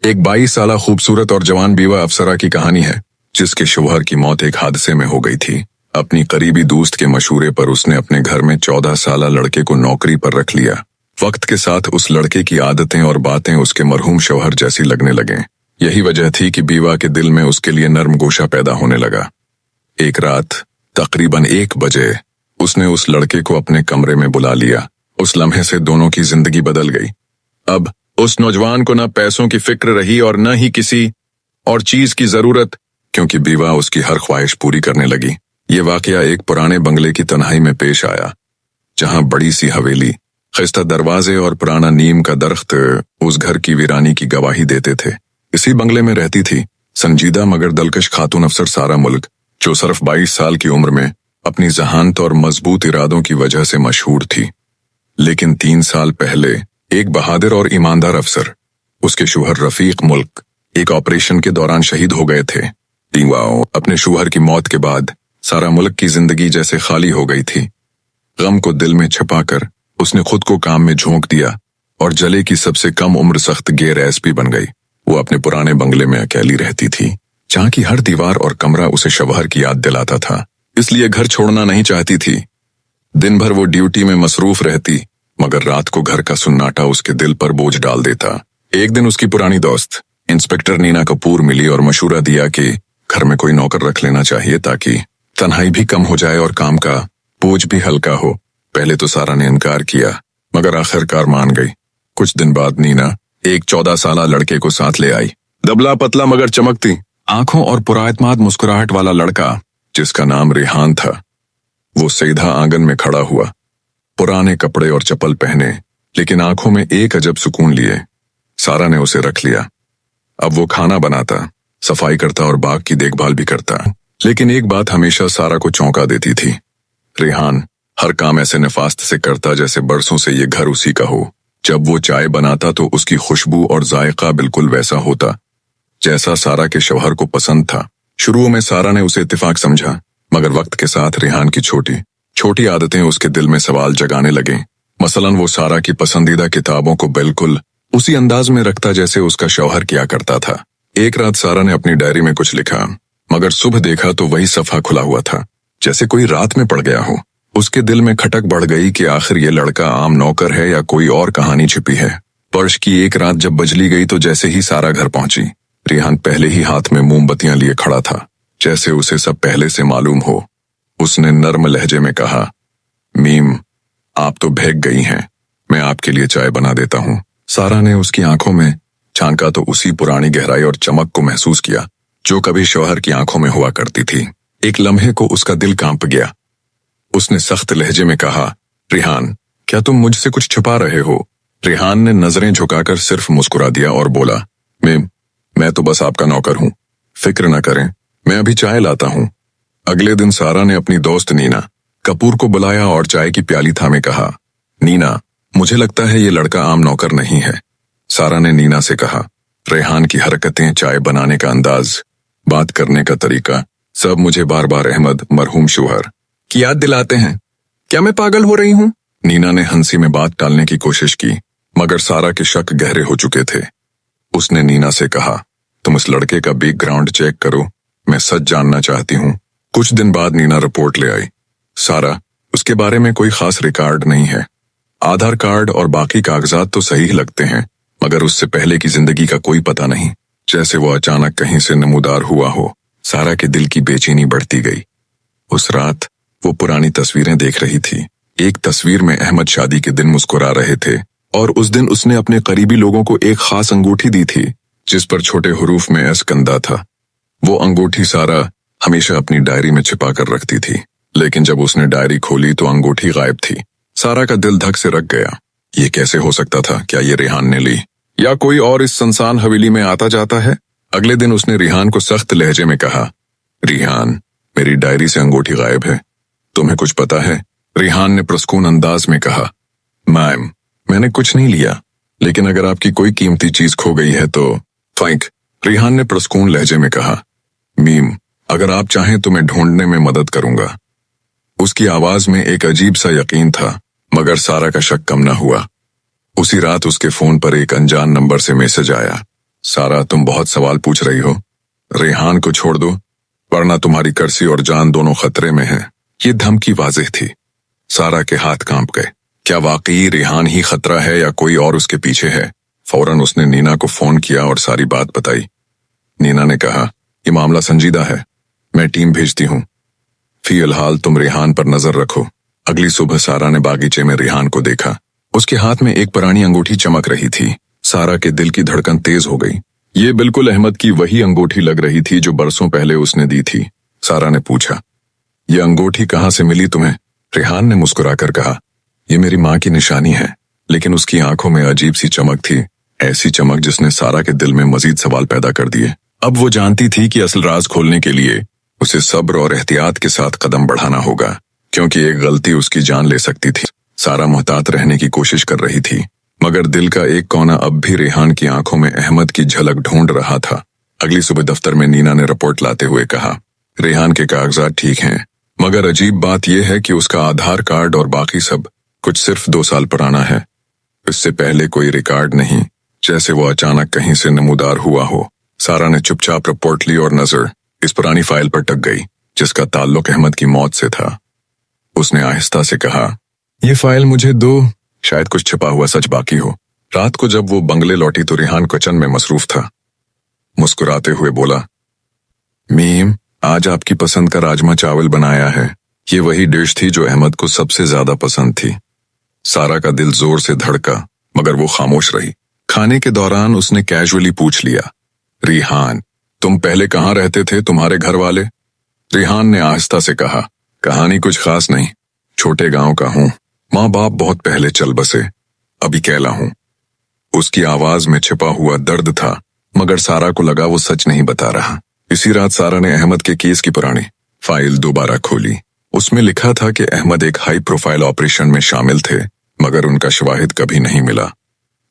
एक 22 साला खूबसूरत और जवान बीवा अफसरा की कहानी है जिसके शौहर की मौत एक हादसे में हो गई थी। अपनी करीबी दोस्त के मशूरे पर उसने अपने घर में 14 साला लड़के को नौकरी पर रख लिया। वक्त के साथ उस लड़के की आदतें और बातें उसके मरहूम शौहर जैसी लगने लगे। यही वजह थी कि बीवा के दिल में उसके लिए नर्म गोशा पैदा होने लगा। एक रात तकरीबन 1 बजे उसने उस लड़के को अपने कमरे में बुला लिया। उस लम्हे से दोनों की जिंदगी बदल गई। अब उस नौजवान को न पैसों की फिक्र रही और न ही किसी और चीज की जरूरत, क्योंकि बीवा उसकी हर ख्वाहिश पूरी करने लगी। ये वाकया एक पुराने बंगले की तन्हाई में पेश आया, जहां बड़ी सी हवेली, खिस्ता दरवाजे और पुराना नीम का दरख्त उस घर की वीरानी की गवाही देते थे। इसी बंगले में रहती थी संजीदा मगर दलकश खातून अफसर सारा मुल्क, जो सिर्फ 22 साल की उम्र में अपनी जहानत और मजबूत इरादों की वजह से मशहूर थी। लेकिन 3 साल पहले एक बहादुर और ईमानदार अफसर, उसके शौहर रफीक मुल्क, एक ऑपरेशन के दौरान शहीद हो गए थे। अपने शौहर की मौत के बाद सारा मुल्क की जिंदगी जैसे खाली हो गई थी। गम को दिल में छिपाकर उसने खुद को काम में झोंक दिया और जले की सबसे कम उम्र सख्त गैर एसपी बन गई। वो अपने पुराने बंगले में अकेली रहती थी, जहां की हर दीवार और कमरा उसे शौहर की याद दिलाता था, इसलिए घर छोड़ना नहीं चाहती थी। दिन भर वो ड्यूटी में मसरूफ रहती, मगर रात को घर का सुन्नाटा उसके दिल पर बोझ डाल देता। एक दिन उसकी पुरानी दोस्त इंस्पेक्टर नीना कपूर मिली और मशूरा दिया कि घर में कोई नौकर रख लेना चाहिए ताकि तन्हाई भी कम हो जाए और काम का बोझ भी हल्का हो। पहले तो सारा ने इनकार किया, मगर आखिरकार मान गई। कुछ दिन बाद नीना एक 14 साला लड़के को साथ ले आई। दबला पतला मगर चमकती आंखों और पुराएतमाद मुस्कुराहट वाला लड़का, जिसका नाम रेहान था। वो सीधा आंगन में खड़ा हुआ, पुराने कपड़े और चप्पल पहने, लेकिन आंखों में एक अजब सुकून लिए। सारा ने उसे रख लिया। अब वो खाना बनाता, सफाई करता और बाग की देखभाल भी करता। लेकिन एक बात हमेशा सारा को चौंका देती थी, रेहान हर काम ऐसे नफास्त से करता जैसे बरसों से ये घर उसी का हो। जब वो चाय बनाता तो उसकी खुशबू और जायका बिल्कुल वैसा होता जैसा सारा के शौहर को पसंद था। शुरू में सारा ने उसे इत्तेफाक समझा, मगर वक्त के साथ रेहान की छोटी छोटी आदतें उसके दिल में सवाल जगाने लगे। मसलन वो सारा की पसंदीदा किताबों को बिल्कुल उसी अंदाज में रखता जैसे उसका शौहर किया करता था। एक रात सारा ने अपनी डायरी में कुछ लिखा, मगर सुबह देखा तो वही सफा खुला हुआ था, जैसे कोई रात में पड़ गया हो। उसके दिल में खटक बढ़ गई कि आखिर ये लड़का आम नौकर है या कोई और कहानी छिपी है। वर्ष की एक रात जब बजली गई तो जैसे ही सारा घर पहुंची, रेहान पहले ही हाथ में मोमबत्तियां लिए खड़ा था, जैसे उसे सब पहले से मालूम हो। उसने नर्म लहजे में कहा, मीम, आप तो भैग गई हैं, मैं आपके लिए चाय बना देता हूँ। सारा ने उसकी आंखों में झांका तो उसी पुरानी गहराई और चमक को महसूस किया जो कभी शौहर की आंखों में हुआ करती थी। एक लम्हे को उसका दिल कांप गया। उसने सख्त लहजे में कहा, रेहान, क्या तुम मुझसे कुछ छुपा रहे हो? रेहान ने नजरें झुकाकर सिर्फ मुस्कुरा दिया और बोला, मैं तो बस आपका नौकर हूँ, फिक्र न करें, मैं अभी चाय लाता हूँ। अगले दिन सारा ने अपनी दोस्त नीना कपूर को बुलाया और चाय की प्याली थामे कहा, नीना, मुझे लगता है ये लड़का आम नौकर नहीं है। सारा ने नीना से कहा। रेहान की हरकतें, चाय बनाने का अंदाज, बात करने का तरीका, सब मुझे बार बार अहमद मरहूम शौहर की याद दिलाते हैं। क्या मैं पागल हो रही हूँ? नीना ने हंसी में बात टालने की कोशिश की, मगर सारा के शक गहरे हो चुके थे। उसने नीना से कहा, तुम इस लड़के का बैकग्राउंड चेक करो, मैं सच जानना चाहती हूँ। कुछ दिन बाद नीना रिपोर्ट ले आई। सारा, उसके बारे में कोई खास रिकॉर्ड नहीं है। आधार कार्ड और बाकी कागजात तो सही लगते हैं, मगर उससे पहले की जिंदगी का कोई पता नहीं, जैसे वो अचानक कहीं से नमूदार हुआ हो। सारा के दिल की बेचैनी बढ़ती गई। उस रात वो पुरानी तस्वीरें देख रही थी। एक तस्वीर में अहमद शादी के दिन मुस्कुरा रहे थे और उस दिन उसने अपने करीबी लोगों को एक खास अंगूठी दी थी जिस पर छोटे हुरूफ में एस कंदा था। वो अंगूठी सारा हमेशा अपनी डायरी में छिपा कर रखती थी, लेकिन जब उसने डायरी खोली तो अंगूठी गायब थी। सारा का दिल धक से रख गया। ये कैसे हो सकता था? क्या ये रेहान ने ली या कोई और इस संसान हवेली में आता जाता है? अगले दिन उसने रेहान को सख्त लहजे में कहा, रेहान, मेरी डायरी से अंगूठी गायब है, तुम्हें कुछ पता है? रेहान ने पुरस्कून अंदाज में कहा, मैम, मैंने कुछ नहीं लिया, लेकिन अगर आपकी कोई कीमती चीज खो गई है तो फाइक। रेहान ने पुरस्कून लहजे में कहा, मीम, अगर आप चाहें तो मैं ढूंढने में मदद करूंगा। उसकी आवाज में एक अजीब सा यकीन था, मगर सारा का शक कम न हुआ। उसी रात उसके फोन पर एक अनजान नंबर से मैसेज आया। सारा, तुम बहुत सवाल पूछ रही हो। रेहान को छोड़ दो वरना तुम्हारी कर्सी और जान दोनों खतरे में हैं। ये धमकी वाज़ेह थी। सारा के हाथ कांप गए। क्या वाकई रेहान ही खतरा है या कोई और उसके पीछे है? फौरन उसने नीना को फोन किया और सारी बात बताई। नीना ने कहा, ये मामला संजीदा है, मैं टीम भेजती हूँ। फिलहाल तुम रेहान पर नजर रखो। अगली सुबह सारा ने बागीचे में रेहान को देखा। उसके हाथ में एक पुरानी अंगूठी चमक रही थी। सारा के दिल की धड़कन तेज हो गई। ये बिल्कुल अहमद की वही अंगूठी लग रही थी जो बरसों पहले उसने दी थी। सारा ने पूछा, ये अंगूठी कहाँ से मिली तुम्हें? रेहान ने मुस्कुराकर कहा, ये मेरी माँ की निशानी है। लेकिन उसकी आंखों में अजीब सी चमक थी, ऐसी चमक जिसने सारा के दिल में मजीद सवाल पैदा कर दिए। अब वो जानती थी कि असल राज खोलने के लिए उसे सब्र और एहतियात के साथ कदम बढ़ाना होगा, क्योंकि एक गलती उसकी जान ले सकती थी। सारा मुहतात रहने की कोशिश कर रही थी, मगर दिल का एक कोना अब भी रेहान की आंखों में अहमद की झलक ढूंढ रहा था। अगली सुबह दफ्तर में नीना ने रिपोर्ट लाते हुए कहा, रेहान के कागजात ठीक हैं, मगर अजीब बात यह है कि उसका आधार कार्ड और बाकी सब कुछ सिर्फ 2 साल पुराना है। इससे पहले कोई रिकॉर्ड नहीं, जैसे वो अचानक कहीं से नमूदार हुआ हो। सारा ने चुपचाप रिपोर्ट ली और नजर इस पुरानी फाइल पर टक गई जिसका ताल्लुक अहमद की मौत से था। उसने आहिस्ता से कहा, ये फाइल मुझे दो, शायद कुछ छिपा हुआ सच बाकी हो। रात को जब वो बंगले लौटी तो रेहान किचन में मसरूफ था। मुस्कुराते हुए बोला, मीम, आज आपकी पसंद का राजमा चावल बनाया है। ये वही डिश थी जो अहमद को सबसे ज्यादा पसंद थी। सारा का दिल जोर से धड़का, मगर वो खामोश रही। खाने के दौरान उसने कैजुअली पूछ लिया, रेहान, तुम पहले कहाँ रहते थे? तुम्हारे घर वाले? रेहान ने आहिस्ता से कहा, कहानी कुछ खास नहीं, छोटे गांव का हूँ। माँ बाप बहुत पहले चल बसे, अभी अकेला हूँ। उसकी आवाज में छिपा हुआ दर्द था, मगर सारा को लगा वो सच नहीं बता रहा। इसी रात सारा ने अहमद के केस की पुरानी फाइल दोबारा खोली। उसमें लिखा था कि अहमद एक हाई प्रोफाइल ऑपरेशन में शामिल थे, मगर उनका शवाहिद कभी नहीं मिला।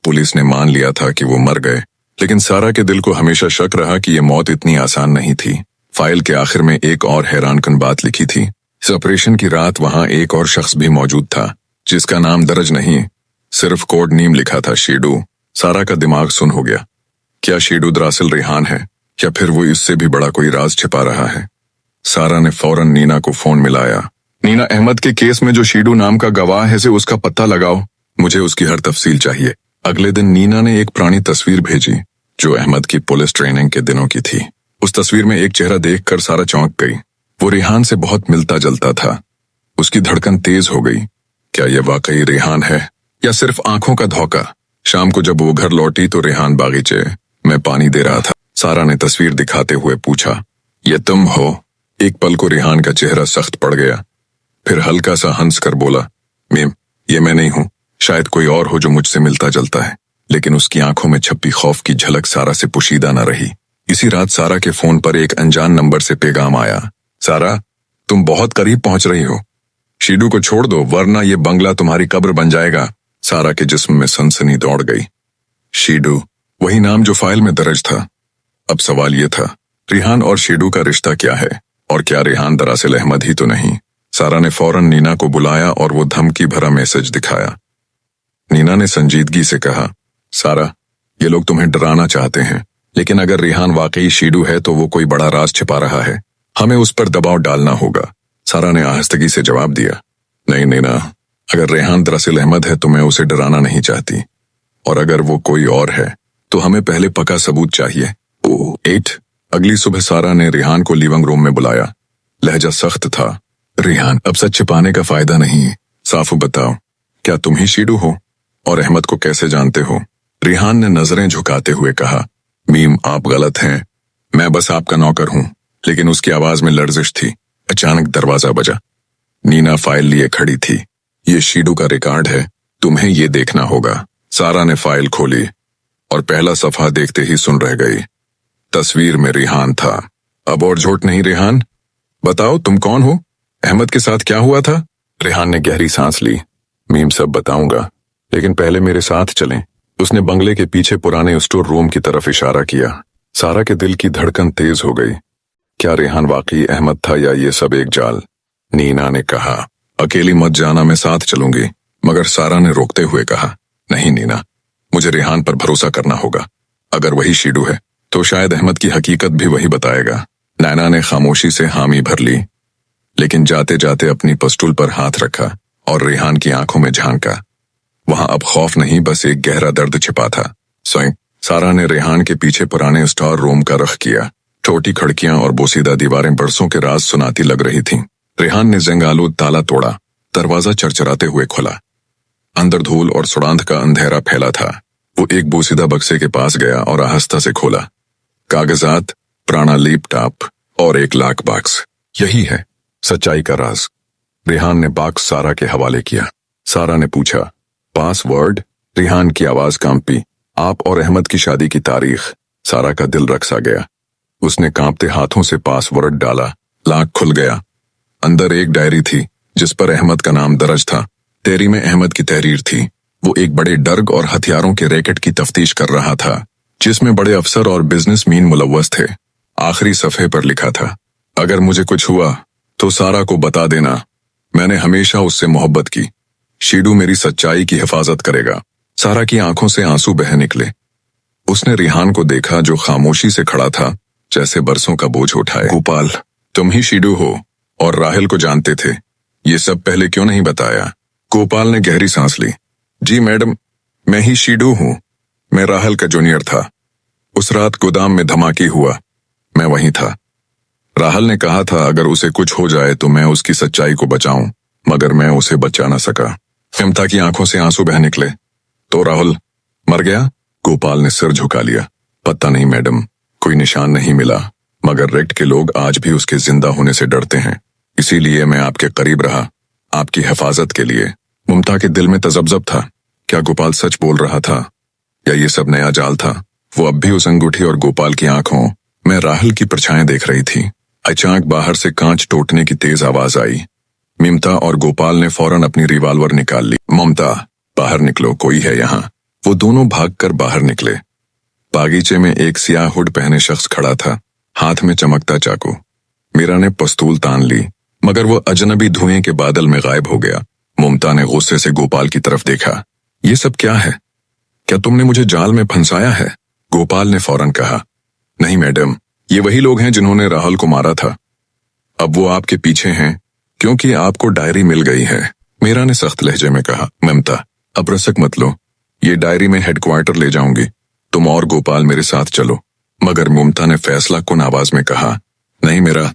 पुलिस ने मान लिया था कि वो मर गए, लेकिन सारा के दिल को हमेशा शक रहा कि ये मौत इतनी आसान नहीं थी। फाइल के आखिर में एक और हैरानकुन बात लिखी थी। इस ऑपरेशन की रात वहां एक और शख्स भी मौजूद था, जिसका नाम दर्ज नहीं, सिर्फ कोड नेम लिखा था, शीडू। सारा का दिमाग सुन हो गया। क्या शीडू दरअसल रेहान है, या फिर वो इससे भी बड़ा कोई राज छिपा रहा है? सारा ने फौरन नीना को फोन मिलाया। नीना, अहमद के केस में जो शीडू नाम का गवाह है, से उसका पता लगाओ, मुझे उसकी हर तफसील चाहिए। अगले दिन नीना ने एक पुरानी तस्वीर भेजी जो अहमद की पुलिस ट्रेनिंग के दिनों की थी। उस तस्वीर में एक चेहरा देखकर सारा चौंक गई। वो रेहान से बहुत मिलता जुलता था। उसकी धड़कन तेज हो गई। क्या यह वाकई रेहान है या सिर्फ आंखों का धोखा? शाम को जब वो घर लौटी तो रेहान बागीचे में पानी दे रहा था। सारा ने तस्वीर दिखाते हुए पूछा, ये तुम हो? एक पल को रेहान का चेहरा सख्त पड़ गया, फिर हल्का सा हंस कर बोला, मीम, ये मैं नहीं हूं, शायद कोई और हो जो मुझसे मिलता जुलता है। लेकिन उसकी आंखों में छपी खौफ की झलक सारा से पोशीदा न रही। इसी रात सारा के फोन पर एक अनजान नंबर से पैगाम आया, सारा, तुम बहुत करीब पहुंच रही हो, शीडू को छोड़ दो वरना ये बंगला तुम्हारी कब्र बन जाएगा। सारा के जिस्म में सनसनी दौड़ गई। शीडू, वही नाम जो फाइल में दर्ज था। अब सवाल यह था, रेहान और शीडू का रिश्ता क्या है, और क्या रेहान दरअसल अहमद ही तो नहीं? सारा ने फौरन नीना को बुलाया और वो धमकी भरा मैसेज दिखाया। नीना ने संजीदगी से कहा, सारा, ये लोग तुम्हें डराना चाहते हैं, लेकिन अगर रेहान वाकई शीडू है तो वो कोई बड़ा राज छिपा रहा है, हमें उस पर दबाव डालना होगा। सारा ने आहिस्तगी से जवाब दिया, नहीं नीना, अगर रेहान दरअसल अहमद है तो मैं उसे डराना नहीं चाहती, और अगर वो कोई और है तो हमें पहले पक्का सबूत चाहिए। 8 अगली सुबह सारा ने रेहान को लिविंग रूम में बुलाया। लहजा सख्त था, रेहान, अब सच छिपाने का फायदा नहीं, साफ बताओ, क्या तुम ही शीडू हो, और अहमद को कैसे जानते हो? रेहान ने नजरें झुकाते हुए कहा, मीम, आप गलत हैं, मैं बस आपका नौकर हूं। लेकिन उसकी आवाज में लर्जिश थी। अचानक दरवाजा बजा। नीना फाइल लिए खड़ी थी। ये शीडू का रिकॉर्ड है, तुम्हें ये देखना होगा। सारा ने फाइल खोली और पहला सफा देखते ही सुन रह गई। तस्वीर में रेहान था। अब और झूठ नहीं रेहान, बताओ तुम कौन हो? अहमद के साथ क्या हुआ था? रेहान ने गहरी सांस ली। मीम, सब बताऊंगा, लेकिन पहले मेरे साथ चलें। उसने बंगले के पीछे पुराने स्टोर रूम की तरफ इशारा किया। सारा के दिल की धड़कन तेज हो गई। क्या रेहान वाकई अहमद था या ये सब एक जाल? नीना ने कहा, अकेली मत जाना, मैं साथ चलूंगी। मगर सारा ने रोकते हुए कहा, नहीं नीना, मुझे रेहान पर भरोसा करना होगा। अगर वही शीडू है तो शायद अहमद की हकीकत भी वही बताएगा। नैना ने खामोशी से हामी भर ली, लेकिन जाते जाते अपनी पस्तूल पर हाथ रखा और रेहान की आंखों में झांका। वहां अब खौफ नहीं, बस एक गहरा दर्द छिपा था। स्वयं सारा ने रेहान के पीछे पुराने स्टोर रूम का रुख किया। छोटी खिड़कियां और बोसीदा दीवारें बरसों के राज सुनाती लग रही थीं। रेहान ने जंगालूद ताला तोड़ा, दरवाजा चरचराते हुए खुला। अंदर धूल और सुड़ांध का अंधेरा फैला था। वो एक बोसीदा बक्से के पास गया और आहिस्ता से खोला। कागजात, पुराना लैपटॉप और एक लाक बॉक्स। यही है सच्चाई का राज। रेहान ने बॉक्स सारा के हवाले किया। सारा ने पूछा, पासवर्ड? रेहान की आवाज कांपी। आप और अहमद की शादी की तारीख। सारा का दिल रकसा गया। उसने कांपते हाथों से पासवर्ड डाला। लाक खुल गया। अंदर एक डायरी थी जिस पर अहमद का नाम दर्ज था। डायरी में अहमद की तहरीर थी। वो एक बड़े डर्ग और हथियारों के रैकेट की तफ्तीश कर रहा था, जिसमें बड़े अफसर और बिजनेसमैन मुलव्वस थे। आखिरी सफ़े पर लिखा था, अगर मुझे कुछ हुआ तो सारा को बता देना। मैंने हमेशा उससे मोहब्बत की। शीडू मेरी सच्चाई की हिफाजत करेगा। सारा की आंखों से आंसू बह निकले। उसने रेहान को देखा जो खामोशी से खड़ा था, जैसे बरसों का बोझ उठाए। गोपाल, तुम ही शीडू हो और राहिल को जानते थे। ये सब पहले क्यों नहीं बताया? गोपाल ने गहरी सांस ली। जी मैडम, मैं ही शीडू हूं। मैं राहिल का जूनियर था। उस रात गोदाम में धमाके हुआ, मैं वहीं था। राहिल ने कहा था अगर उसे कुछ हो जाए तो मैं उसकी सच्चाई को बचाऊं, मगर मैं उसे बचा न सका। ममता की आंखों से आंसू बह निकले। तो राहुल मर गया? गोपाल ने सिर झुका लिया। पता नहीं मैडम, कोई निशान नहीं मिला, मगर रेक्ट के लोग आज भी उसके जिंदा होने से डरते हैं। इसीलिए मैं आपके करीब रहा, आपकी हिफाजत के लिए। ममता के दिल में तजब्जब था। क्या गोपाल सच बोल रहा था या ये सब नया जाल था? वो अब भी उस अंगूठी और गोपाल की आंखों में राहुल की परछाएं देख रही थी। अचानक बाहर से कांच टूटने की तेज आवाज आई। ममता और गोपाल ने फौरन अपनी रिवॉल्वर निकाल ली। ममता, बाहर निकलो, कोई है यहाँ। वो दोनों भागकर बाहर निकले। बागीचे में एक सियाह हुड पहने शख्स खड़ा था, हाथ में चमकता चाकू। मीरा ने पस्तूल तान ली, मगर वो अजनबी धुएं के बादल में गायब हो गया। ममता ने गुस्से से गोपाल की तरफ देखा। ये सब क्या है? क्या तुमने मुझे जाल में फंसाया है? गोपाल ने फौरन कहा। नहीं मैडम, ये वही लोग हैं जिन्होंने राहुल को मारा था। अब वो आपके पीछे हैं क्योंकि आपको डायरी मिल गई है, मीरा ने सख्त लहजे में कहा। ममता, अब रसक मत लो, ये डायरी में हेडक्वार्टर ले जाऊंगी। तुम और गोपाल मेरे साथ चलो। मगर ममता ने फैसला कुन आवाज में कहा, नहीं मीरा,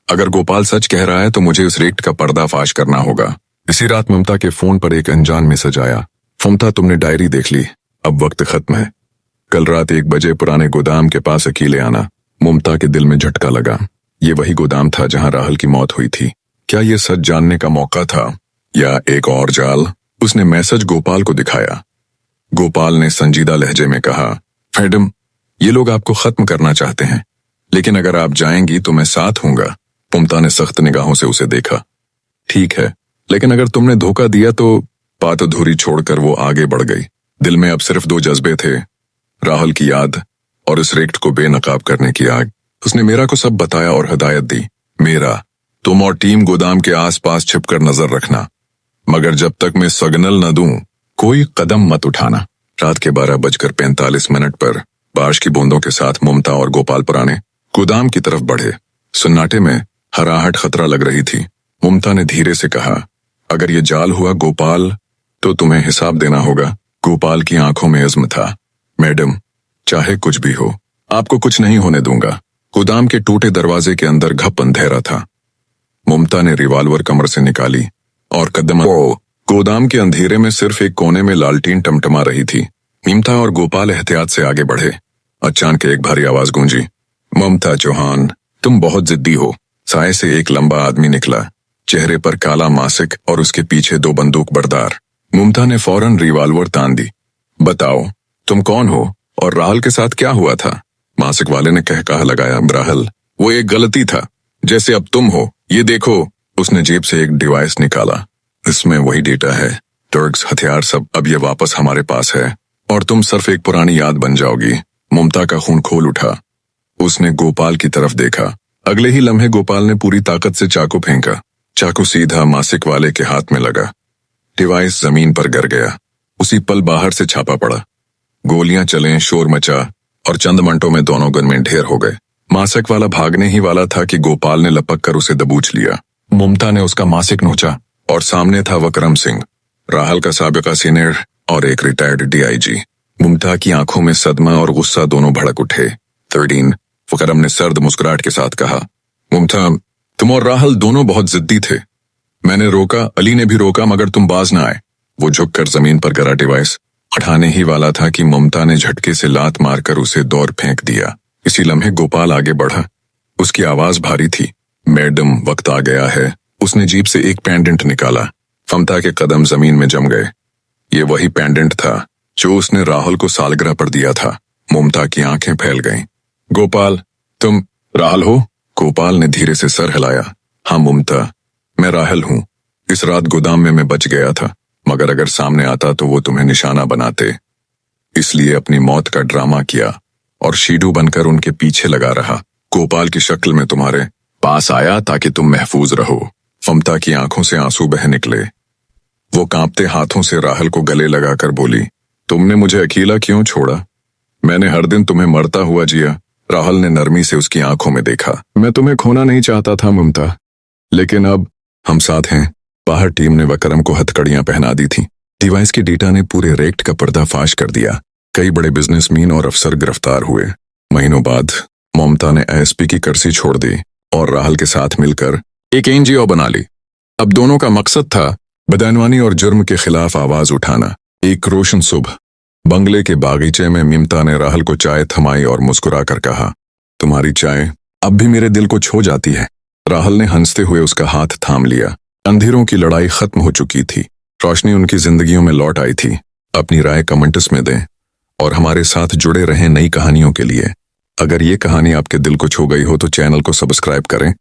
अगर गोपाल सच कह रहा है तो मुझे उस रेक्ट का पर्दाफाश करना होगा। इसी रात ममता के फोन पर एक अनजान मैसेज आया। ममता, तुमने डायरी देख ली, अब वक्त खत्म है। कल रात 1 बजे पुराने गोदाम के पास अकेले आना। ममता के दिल में झटका लगा। ये वही गोदाम था जहां राहुल की मौत हुई थी। क्या ये सच जानने का मौका था या एक और जाल? उसने मैसेज गोपाल को दिखाया। गोपाल ने संजीदा लहजे में कहा, मैडम, ये लोग आपको खत्म करना चाहते हैं, लेकिन अगर आप जाएंगी तो मैं साथ हूंगा। ममता ने सख्त निगाहों से उसे देखा। ठीक है, लेकिन अगर तुमने धोखा दिया तो। बात अधूरी छोड़कर वो आगे बढ़ गई। दिल में अब सिर्फ 2 जज्बे थे, राहुल की याद और इस रेक्ट को बेनकाब करने की आग। उसने मीरा को सब बताया और हिदायत दी। मीरा, तुम और टीम गोदाम के आसपास छिपकर नजर रखना, मगर जब तक मैं सिग्नल न दूं कोई कदम मत उठाना। रात के 12:45 पर बारिश की बूंदों के साथ ममता और गोपाल पुराने गोदाम की तरफ बढ़े। सन्नाटे में हराहट खतरा लग रही थी। ममता ने धीरे से कहा, अगर ये जाल हुआ गोपाल, तो तुम्हें हिसाब देना होगा। गोपाल की आंखों में इज़्म था। मैडम, चाहे कुछ भी हो, आपको कुछ नहीं होने दूंगा। गोदाम के टूटे दरवाजे के अंदर घप अंधेरा था। ममता ने रिवॉल्वर कमर से निकाली और कदम। गोदाम के अंधेरे में सिर्फ एक कोने में लालटीन टमटमा रही थी। ममता और गोपाल एहतियात से आगे बढ़े। अचानक एक भारी आवाज गूंजी, ममता चौहान, तुम बहुत जिद्दी हो। साए से एक लंबा आदमी निकला, चेहरे पर काला मासिक और उसके पीछे 2 बंदूक बरदार। ममता ने फौरन रिवॉल्वर तान दी। बताओ, तुम कौन हो और राहुल के साथ क्या हुआ था? मासिक वाले ने कहा लगाया। राहुल, वो एक गलती था, जैसे अब तुम हो। ये देखो। उसने जेब से एक डिवाइस निकाला। इसमें वही डेटा है, ड्रग्स, हथियार, सब। अब ये वापस हमारे पास है और तुम सिर्फ एक पुरानी याद बन जाओगी। ममता का खून खोल उठा। उसने गोपाल की तरफ देखा। अगले ही लम्हे गोपाल ने पूरी ताकत से चाकू फेंका। चाकू सीधा मासिक वाले के हाथ में लगा। डिवाइस जमीन पर गिर गया। उसी पल बाहर से छापा पड़ा। गोलियां चलें, शोर मचा और चंद मिनटों में दोनों गनमैन ढेर हो गए। मासिक वाला भागने ही वाला था कि गोपाल ने लपक कर उसे दबोच लिया। ममता ने उसका मासिक नोचा और सामने था वकरम सिंह, राहल का साबिका सीनियर और एक रिटायर्ड डीआईजी। ममता की आंखों में सदमा और गुस्सा दोनों भड़क उठे। 13 वकरम ने सर्द मुस्कुराहट के साथ कहा, ममता, तुम और राहल दोनों बहुत जिद्दी थे। मैंने रोका, अली ने भी रोका, मगर तुम बाज ना आए। वो झुककर जमीन पर गिरा डिवाइस उठाने ही वाला था कि ममता ने झटके से लात मारकर उसे दौड़ फेंक दिया। इसी लम्हे गोपाल आगे बढ़ा। उसकी आवाज भारी थी। मैडम, वक्त आ गया है। उसने जीप से एक पेंडेंट निकाला। ममता के कदम जमीन में जम गए। ये वही पेंडेंट था जो उसने राहुल को सालगिरह पर दिया था। ममता की आंखें फैल गईं। गोपाल, तुम राहुल हो? गोपाल ने धीरे से सर हिलाया। हाँ ममता, मैं राहुल हूं। इस रात गोदाम में मैं बच गया था, मगर अगर सामने आता तो वो तुम्हें निशाना बनाते, इसलिए अपनी मौत का ड्रामा किया और शीडू बनकर उनके पीछे लगा रहा। गोपाल की शक्ल में तुम्हारे पास आया ताकि तुम महफूज रहो। ममता की आंखों से आंसू बह निकले। वो कांपते हाथों से राहुल को गले लगाकर बोली, तुमने मुझे अकेला क्यों छोड़ा? मैंने हर दिन तुम्हें मरता हुआ जिया। राहुल ने नरमी से उसकी आंखों में देखा। मैं तुम्हें खोना नहीं चाहता था ममता, लेकिन अब हम साथ हैं। बाहर टीम ने वकरम को हथकड़ियां पहना दी थी। डिवाइस की डेटा ने पूरे रेक्ट का पर्दाफाश कर दिया। कई बड़े बिजनेसमैन और अफसर गिरफ्तार हुए। महीनों बाद ममता ने एएसपी की कर्सी छोड़ दी और राहुल के साथ मिलकर एक एनजीओ बना ली। अब दोनों का मकसद था बदनवानी और जुर्म के खिलाफ आवाज उठाना। एक रोशन सुबह बंगले के बागीचे में ममता ने राहुल को चाय थमाई और मुस्कुरा कर कहा, तुम्हारी चाय अब भी मेरे दिल को छू जाती है। राहुल ने हंसते हुए उसका हाथ थाम लिया। अंधेरों की लड़ाई खत्म हो चुकी थी। रोशनी उनकी जिंदगियों में लौट आई थी। अपनी राय कमेंट्स में दें और हमारे साथ जुड़े रहें नई कहानियों के लिए। अगर ये कहानी आपके दिल को छू गई हो तो चैनल को सब्सक्राइब करें